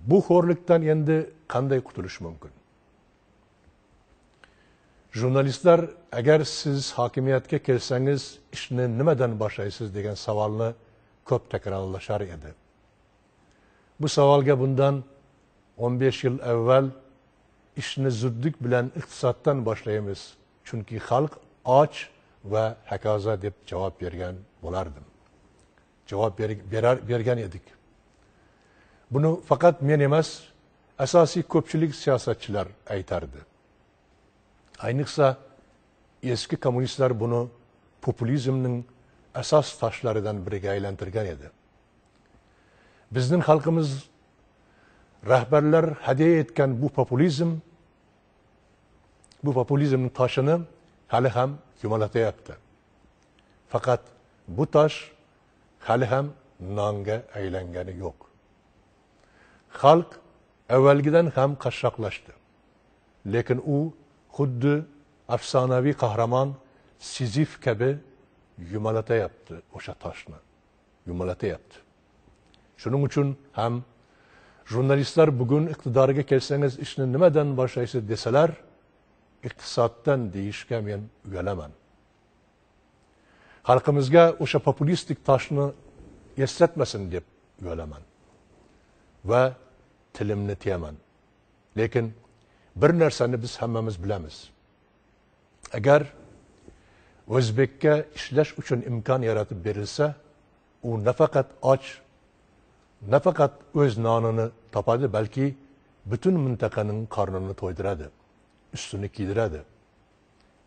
Bu xo'rlikdan endi qanday qutulish mumkin? Jurnalistlar, agar siz hokimiyatga kelsangiz, ishni nimadan boshlaysiz degan savolni ko'p takrorlashar edi. Bu savolga bundan 15 yil avval ishni zudlik bilan iqtisoddan boshlaymiz, chunki xalq och va hokazo deb javob bergan bo'lardim. Javob bergan edik. Buni faqat men emas, asosiy ko'pchilik siyosatchilar aytardi. Ayniqsa eski kommunistlar buni populizmning asos toshlaridan biriga aylantirgan edi. Bizning xalqimiz rahbarlar hadiya etgan bu populizmning toshini hali ham yumalatyapti. Faqat bu tosh hali ham nonga aylangani yo'q. Xalq avvalgidan ham qashshoqlashdi. Lekin u xuddi afsonaviy qahramon Sizif kabi yumalatyapti o'sha toshni. Yumalatyapti. Shuning uchun ham jurnalistlar bugun iqtidorga kelsangiz ishni nimadan boshlaysiz desalar, iqtisoddan deyishga men uyalaman. Xalqimizga o'sha populistik toshni eslatmasin deb uyalaman va tilimni tiyaman. Lekin bir narsani biz hammamiz bilamiz. Agar O'zbekka ishlash uchun imkon yaratib berilsa, u nafaqat och, nafaqat o'z nonini topadi, balki butun mintaqaning qornini to'ydiradi, ustini kiydiradi.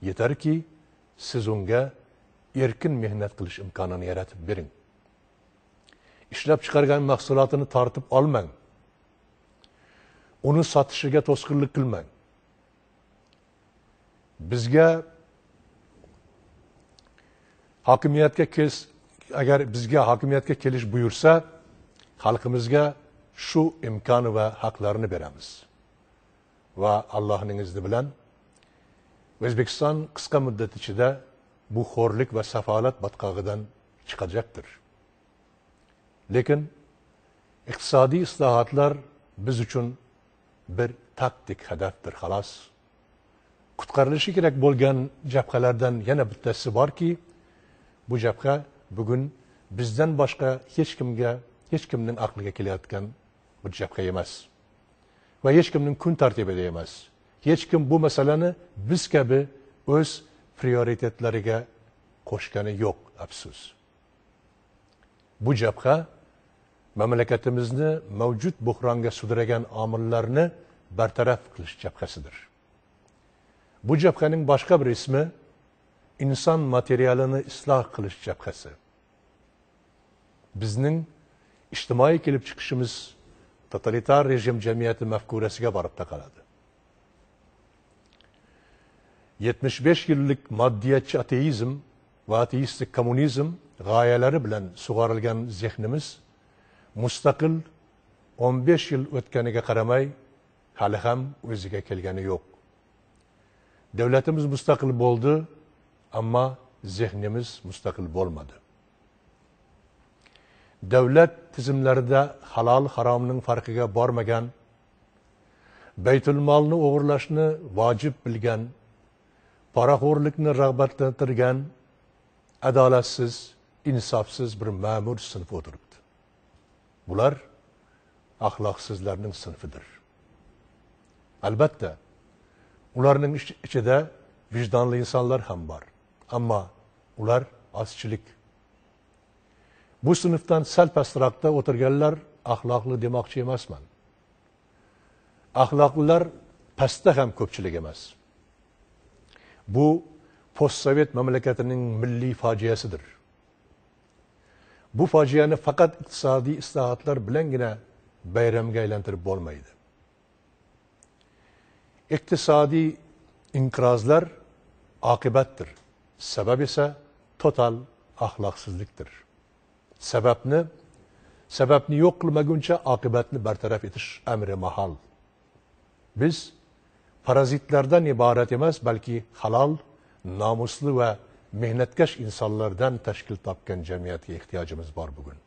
Yetarki siz unga erkin mehnat qilish imkonini yaratib bering. Ishlab chiqargan mahsulotini tortib olmang. Uni sotishiga to'sqinlik qilmang. Agar bizga hokimiyatga kelish buyursa, xalqimizga shu imkon va haqlarni beramiz. Va Allohning izni bilan O'zbekiston qisqa muddat ichida bu xo'rlik va safolat botqog'idan chiqajakdir. Lekin iqtisodiy islohotlar biz uchun bir taktik hedefdir xolos. Qutqarilishi kerak bo'lgan jabhalardan yana bittasi borki, bu jabha bugun bizdan boshqa hech kimning aqliga kelayotgan bir jabha emas. Va hech kimning kun tartibida emas. Hech kim bu masalani biz kabi o'z prioritetlariga qo'shgani yo'q, afsus. Bu jabha mamlakatimizni mavjud buhronga sudragan omillarni bartaraf qilish jabhasidir. Bu jabhaning boshqa bir ismi inson materialini isloh qilish jabhasi. Bizning ijtimoiy kelib chiqishimiz totalitar rejim jamiyati mafkurasiga borib taqaladi. 75 yillik moddiyatchi ateizm va ateistik kommunizm g'oyalari bilan sug'orilgan zehnimiz mustaqil 15 yil o'tganiga qaramay hali ham o'ziga kelgani yo'q. Davlatimiz mustaqil bo'ldi, ammo zehnimiz mustaqil bo'lmadi. Davlat tizimlarida halol haromning farqiga bormagan, baytul molni o'g'irlashni vojib bilgan, poraxo'rlikni rag'batlantirgan, adolatsiz, insofsiz bir ma'mur sinfi o'tiribdi. Bular axloqsizlarning sinfidir. Albatta, ularning ichida vijdonli insonlar ham bor, ammo ular ozchilik. Bu sinfdan sal pastroqda o'tirganlar axloqli demoqchi emasman. Axloqlilar pastda ham ko'pchilik emas. Bu postsovet mamlakatining milliy fojiasidir. Bu fojiani faqat iqtisodiy islohotlar bilangina bayramga aylantirib bo'lmaydi. İqtisadi inqirozlar oqibatdir. Sabab esa total axloqsizlikdir. Sababni yo'q qilmaguncha oqibatni bartaraf etish amri mahol. Biz parazitlardan iborat emas, balki halol, nomusli va mehnatkash insonlardan tashkil topgan jamiyatga ehtiyojimiz bor bugun.